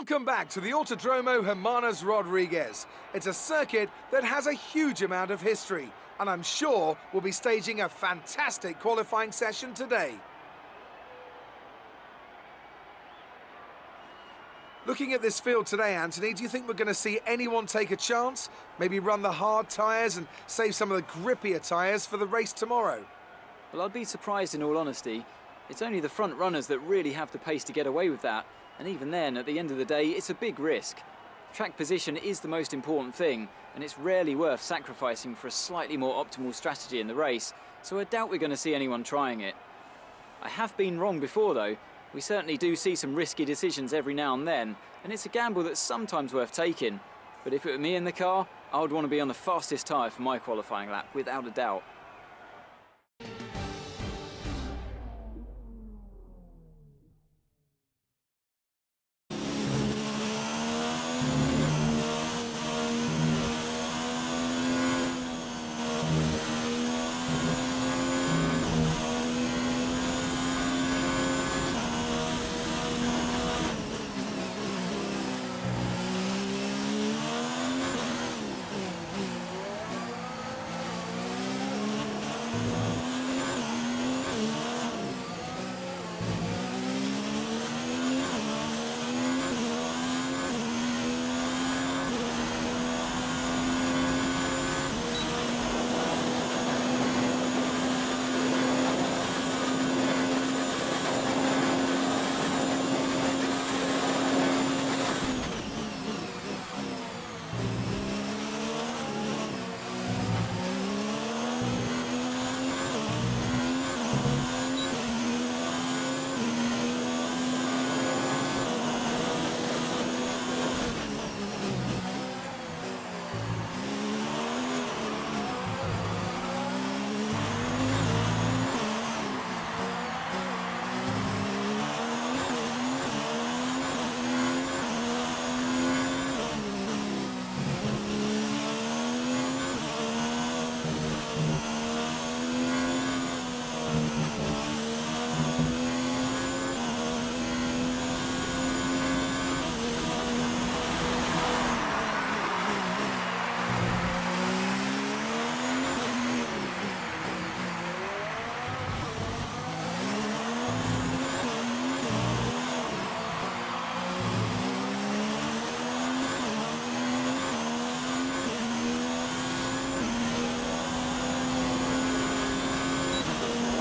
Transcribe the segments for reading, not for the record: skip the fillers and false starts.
Welcome back to the Autodromo Hermanos Rodriguez. It's a circuit that has a huge amount of history, and I'm sure we'll be staging a fantastic qualifying session today. Looking at this field today, Anthony, do you think we're going to see anyone take a chance? Maybe run the hard tyres and save some of the grippier tyres for the race tomorrow? Well, I'd be surprised in all honesty. It's only the front runners that really have the pace to get away with that. And even then, at the end of the day, it's a big risk. Track position is the most important thing, and it's rarely worth sacrificing for a slightly more optimal strategy in the race, so I doubt we're going to see anyone trying it. I have been wrong before though. We certainly do see some risky decisions every now and then, and it's a gamble that's sometimes worth taking. But if it were me in the car, I would want to be on the fastest tyre for my qualifying lap, without a doubt.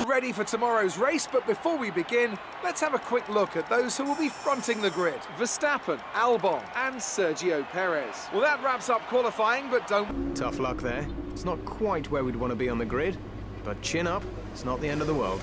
Ready for tomorrow's race, but before we begin, let's have a quick look at those who will be fronting the grid. Verstappen, Albon and Sergio Perez. Well, that wraps up qualifying, but don't... Tough luck there. It's not quite where we'd want to be on the grid, but chin up, it's not the end of the world.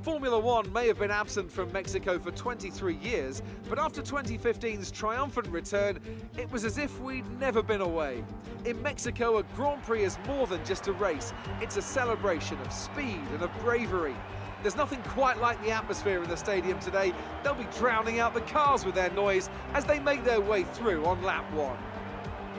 Formula One may have been absent from Mexico for 23 years, but after 2015's triumphant return, it was as if we'd never been away. In Mexico, a Grand Prix is more than just a race. It's a celebration of speed and of bravery. There's nothing quite like the atmosphere in the stadium today. They'll be drowning out the cars with their noise as they make their way through on lap one.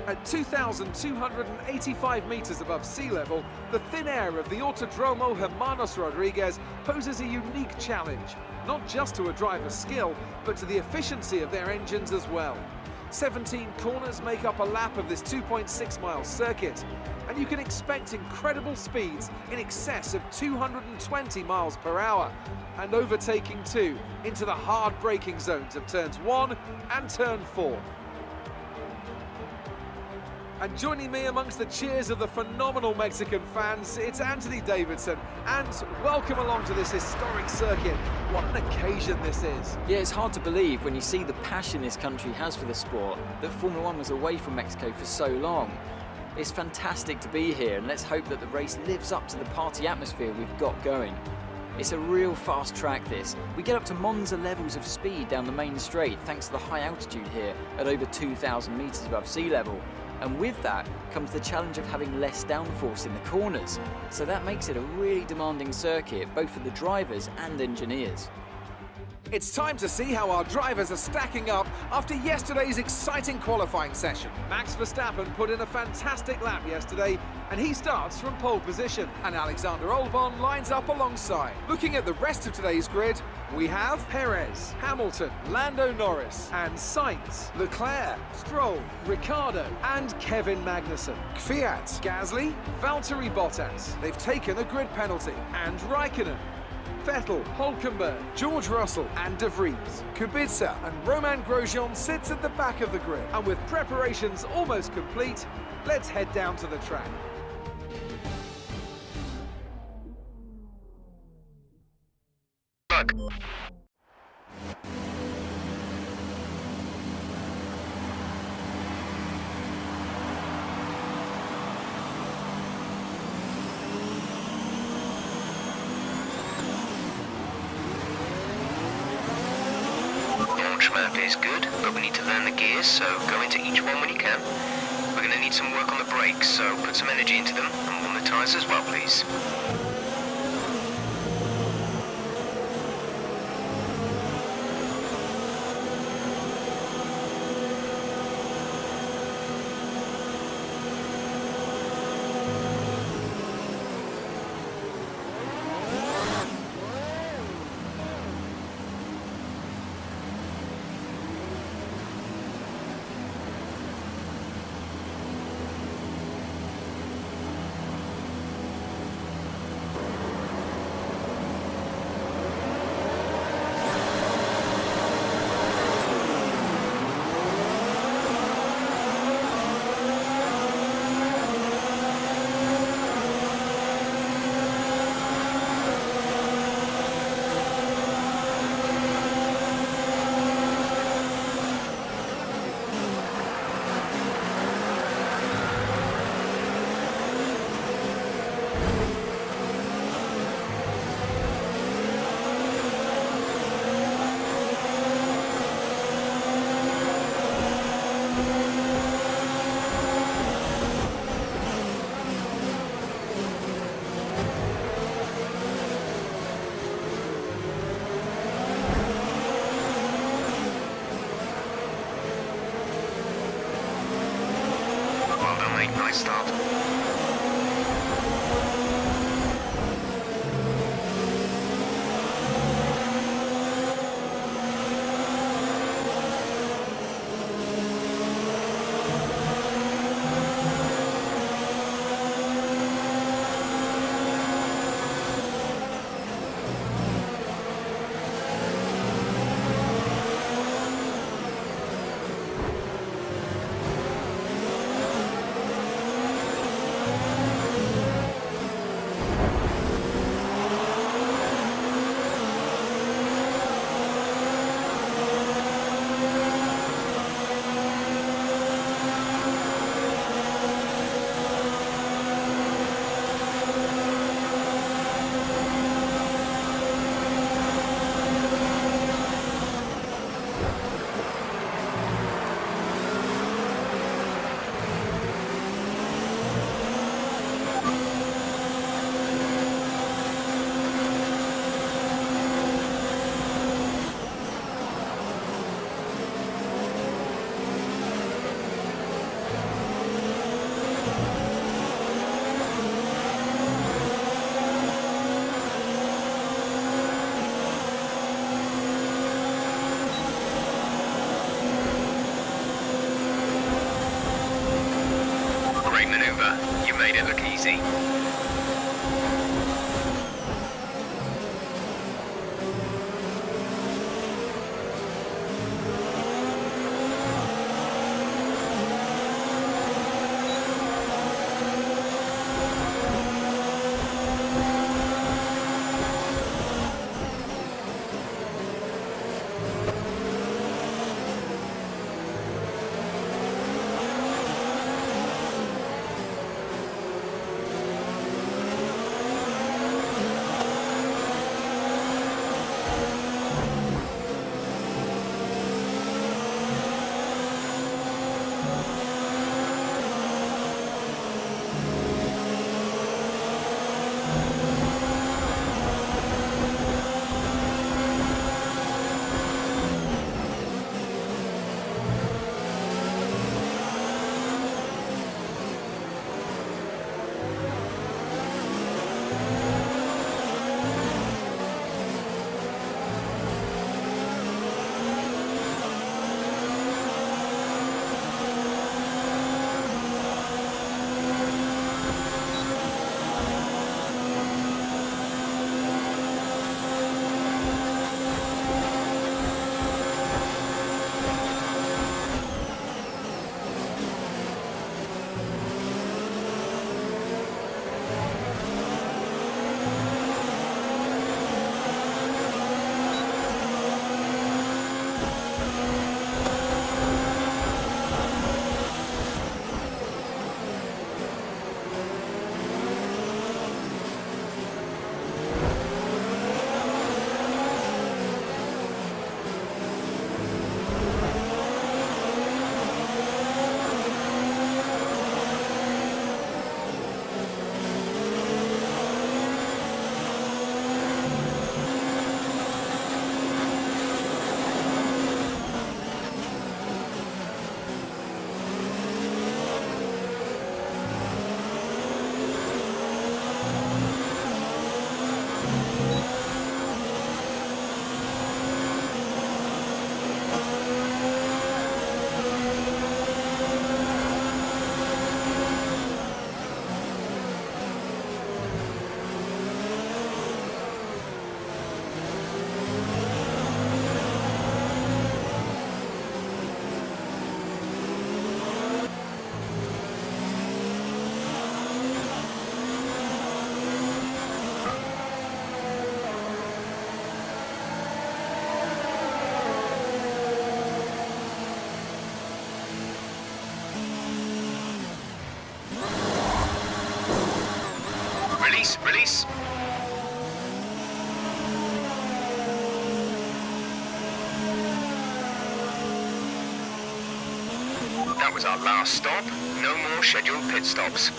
At 2,285 metres above sea level, the thin air of the Autodromo Hermanos Rodriguez poses a unique challenge, not just to a driver's skill, but to the efficiency of their engines as well. 17 corners make up a lap of this 2.6-mile circuit, and you can expect incredible speeds in excess of 220 miles per hour, and overtaking too into the hard braking zones of turns 1 and turn 4. And joining me amongst the cheers of the phenomenal Mexican fans, it's Anthony Davidson. And welcome along to this historic circuit. What an occasion this is. Yeah, it's hard to believe when you see the passion this country has for the sport that Formula One was away from Mexico for so long. It's fantastic to be here, and let's hope that the race lives up to the party atmosphere we've got going. It's a real fast track this. We get up to Monza levels of speed down the main straight thanks to the high altitude here at over 2,000 metres above sea level. And with that comes the challenge of having less downforce in the corners. So that makes it a really demanding circuit, both for the drivers and engineers. It's time to see how our drivers are stacking up after yesterday's exciting qualifying session. Max Verstappen put in a fantastic lap yesterday, and he starts from pole position. And Alexander Albon lines up alongside. Looking at the rest of today's grid, we have Perez, Hamilton, Lando Norris, and Sainz, Leclerc, Stroll, Ricciardo, and Kevin Magnussen. Kvyat, Gasly, Valtteri Bottas. They've taken a grid penalty. And Raikkonen, Vettel, Hülkenberg, George Russell and De Vries. Kubica and Romain Grosjean sits at the back of the grid. And with preparations almost complete, let's head down to the track. Launch map is good, but we need to learn the gears, so go into each one when you can. We're going to need some work on the brakes, so put some energy into them, and warm the tyres as well, please. Nice start. You made it look easy. Release. That was our last stop. No more scheduled pit stops.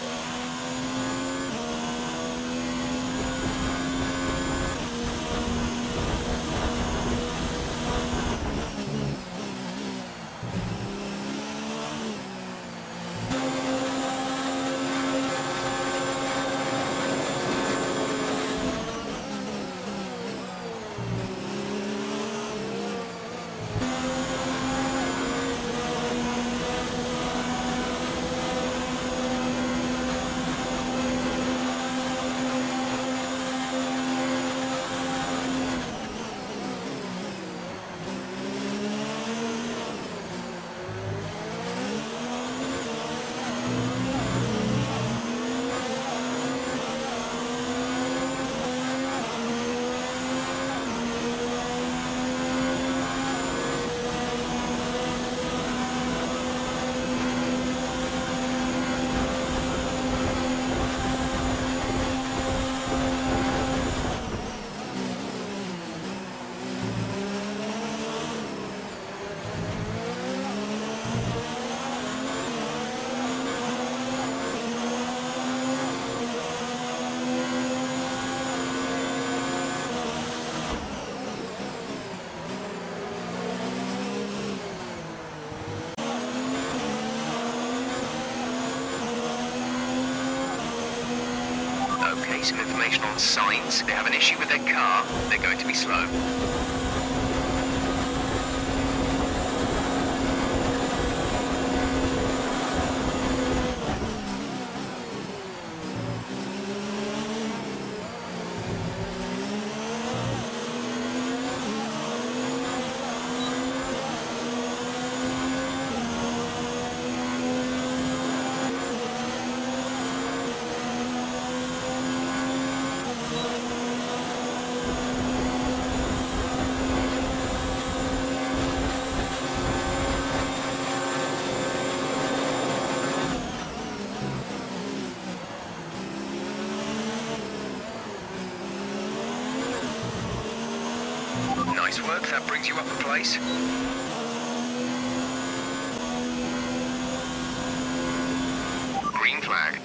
Okay, some information on signs. If they have an issue with their car, they're going to be slow. Nice work, that brings you up a place. Green flag.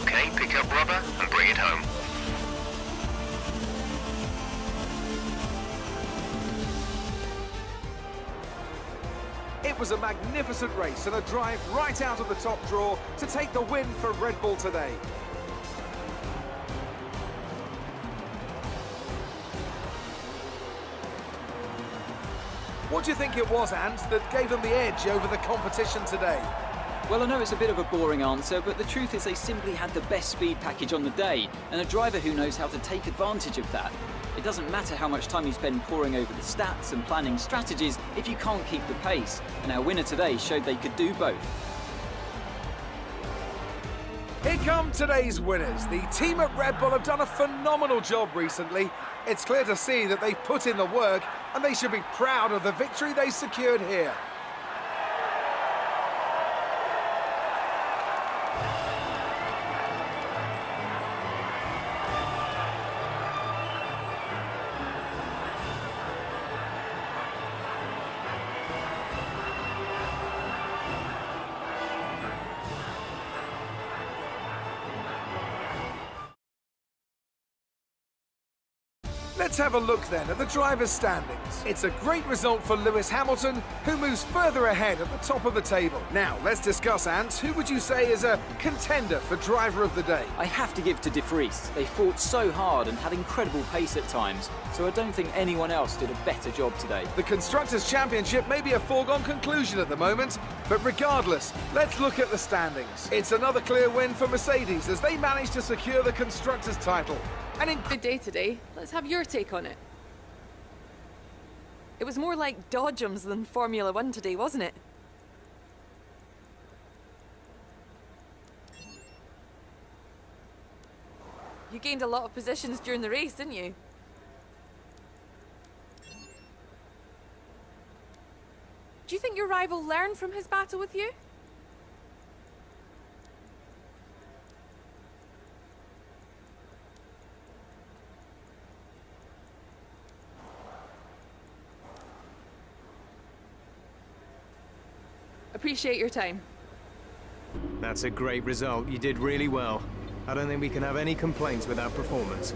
Okay, pick up rubber and bring it home. It was a magnificent race and a drive right out of the top draw to take the win for Red Bull today. What do you think it was, Ant, that gave them the edge over the competition today? Well, I know it's a bit of a boring answer, but the truth is they simply had the best speed package on the day, and a driver who knows how to take advantage of that. It doesn't matter how much time you spend poring over the stats and planning strategies if you can't keep the pace, and our winner today showed they could do both. Here come today's winners. The team at Red Bull have done a phenomenal job recently. It's clear to see that they've put in the work, and they should be proud of the victory they secured here. Let's have a look then at the drivers' standings. It's a great result for Lewis Hamilton, who moves further ahead at the top of the table. Now, let's discuss, Ant. Who would you say is a contender for driver of the day? I have to give to De Vries. They fought so hard and had incredible pace at times, so I don't think anyone else did a better job today. The Constructors' Championship may be a foregone conclusion at the moment, but regardless, let's look at the standings. It's another clear win for Mercedes as they managed to secure the Constructors' title. Good day today. Let's have your take on it. It was more like Dodgems than Formula One today, wasn't it? You gained a lot of positions during the race, didn't you? Do you think your rival learned from his battle with you? Appreciate your time. That's a great result. You did really well. I don't think we can have any complaints with that performance.